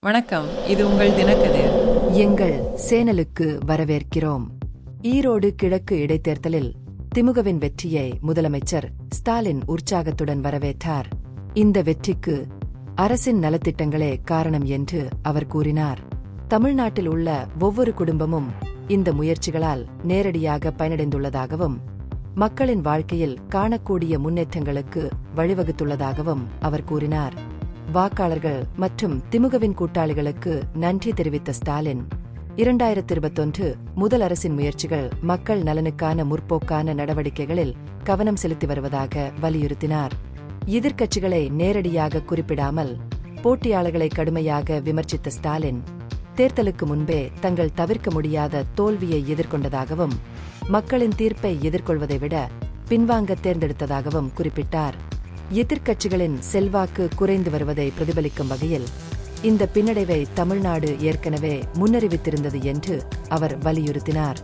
வணக்கம், இது உங்கள் தினக்கதிர். எங்கள் சேனலுக்கு வரவேற்கிறோம். ஈரோடு கிழக்கு இடைத்தேர்தலில் திமுகவின் வெற்றியை முதலமைச்சர் ஸ்டாலின் உற்சாகத்துடன் வரவேற்றார். இந்த வெற்றிக்கு அரசின் நலத்திட்டங்களே காரணம் என்று அவர் கூறினார். தமிழ்நாட்டில் உள்ள ஒவ்வொரு குடும்பமும் இந்த முயற்சிகளால் நேரடியாக பயனடைந்துள்ளதாகவும் மக்களின் வாழ்க்கையில் காணக்கூடிய முன்னேற்றங்களுக்கு வழிவகுத்துள்ளதாகவும் அவர் கூறினார். வாக்காளர்கள் மற்றும் திமுகவின் கூட்டாளிகளுக்கு நன்றி தெரிவித்த ஸ்டாலின், 2021 முதல் அரசின் முயற்சிகள் மக்கள் நலனுக்கான முற்போக்கான நடவடிக்கைகளில் கவனம் செலுத்தி வருவதாக வலியுறுத்தினார். எதிர்க்கட்சிகளை நேரடியாக குறிப்பிடாமல் போட்டியாளர்களை கடுமையாக விமர்சித்த ஸ்டாலின், தேர்தலுக்கு முன்பே தங்கள் தவிர்க்க முடியாத தோல்வியை எதிர்கொண்டதாகவும் மக்களின் தீர்ப்பை எதிர்கொள்வதை விட பின்வாங்க தேர்ந்தெடுத்ததாகவும் குறிப்பிட்டார். எதிர்க்கட்சிகளின் செல்வாக்கு குறைந்து வருவதை பிரதிபலிக்கும் வகையில் இந்த பின்னடைவை தமிழ்நாடு ஏற்கனவே முன்னறிவித்திருந்தது என்று அவர் வலியுறுத்தினார்.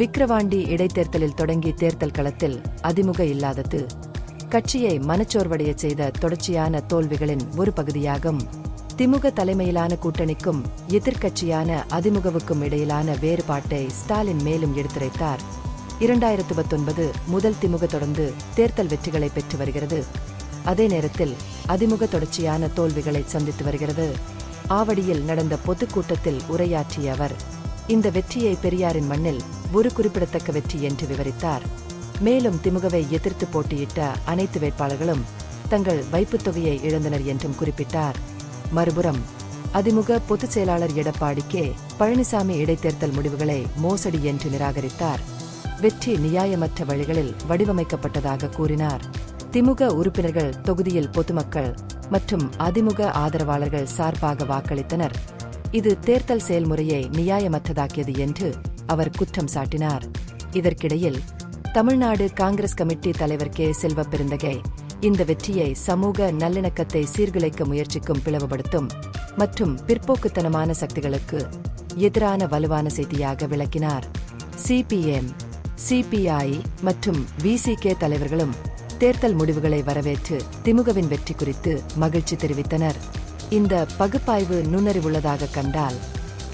விக்கிரவாண்டி இடைத்தேர்தலில் தொடங்கி தேர்தல் களத்தில் அதிமுக இல்லாதது கட்சியை மனச்சோர்வடைய செய்த தொடர்ச்சியான தோல்விகளின் ஒரு பகுதியாகும். திமுக தலைமையிலான கூட்டணிக்கும் எதிர்க்கட்சியான அதிமுகவுக்கும் இடையிலான வேறுபாட்டை ஸ்டாலின் மேலும் எடுத்துரைத்தார். 2019 முதல் திமுக தொடர்ந்து தேர்தல் வெற்றிகளை பெற்று வருகிறது. அதே நேரத்தில் அதிமுக தொடர்ச்சியான தோல்விகளை சந்தித்து வருகிறது. ஆவடியில் நடந்த பொதுக்கூட்டத்தில் உரையாற்றிய அவர், இந்த வெற்றியை பெரியாரின் மண்ணில் ஒரு குறிப்பிடத்தக்க வெற்றி என்று விவரித்தார். மேலும் திமுகவை எதிர்த்து போட்டியிட்ட அனைத்து வேட்பாளர்களும் தங்கள் வைப்புத் தொகையை இழந்தனர் என்றும் குறிப்பிட்டார். மறுபுறம் அதிமுக பொதுச் செயலாளர் எடப்பாடி கே. பழனிசாமி இடைத்தேர்தல் முடிவுகளை மோசடி என்று நிராகரித்தார். வெற்றி நியாயமற்ற வழிகளில் வடிவமைக்கப்பட்டதாக கூறினார். திமுக உறுப்பினர்கள் தொகுதியில் பொதுமக்கள் மற்றும் அதிமுக ஆதரவாளர்கள் சார்பாக வாக்களித்தனர். இது தேர்தல் செயல்முறையை நியாயமற்றதாக்கியது என்று அவர் குற்றம் சாட்டினார். இதற்கிடையில் தமிழ்நாடு காங்கிரஸ் கமிட்டி தலைவர் கே. செல்வப்பெருந்தகை இந்த வெற்றியை சமூக நல்லிணக்கத்தை சீர்குலைக்க முயற்சிக்கும் பிளவுபடுத்தும் மற்றும் பிற்போக்குத்தனமான சக்திகளுக்கு எதிரான வலுவான செய்தியாக விளக்கினார். சிபிஎம், சிபிஐ மற்றும் விசிகே தலைவர்களும் தேர்தல் முடிவுகளை வரவேற்று திமுகவின் வெற்றி குறித்து மகிழ்ச்சி தெரிவித்தனர். இந்த பகுப்பாய்வு நுண்ணறிவுள்ளதாக கண்டால்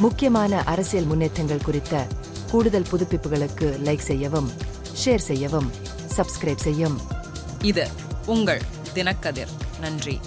முக்கியமான அரசியல் முன்னேற்றங்கள் குறித்த கூடுதல் புதுப்பிப்புகளுக்கு லைக் செய்யவும், ஷேர் செய்யவும், சப்ஸ்கிரைப் செய்யும். இது உங்கள் தினக்கதிர். நன்றி.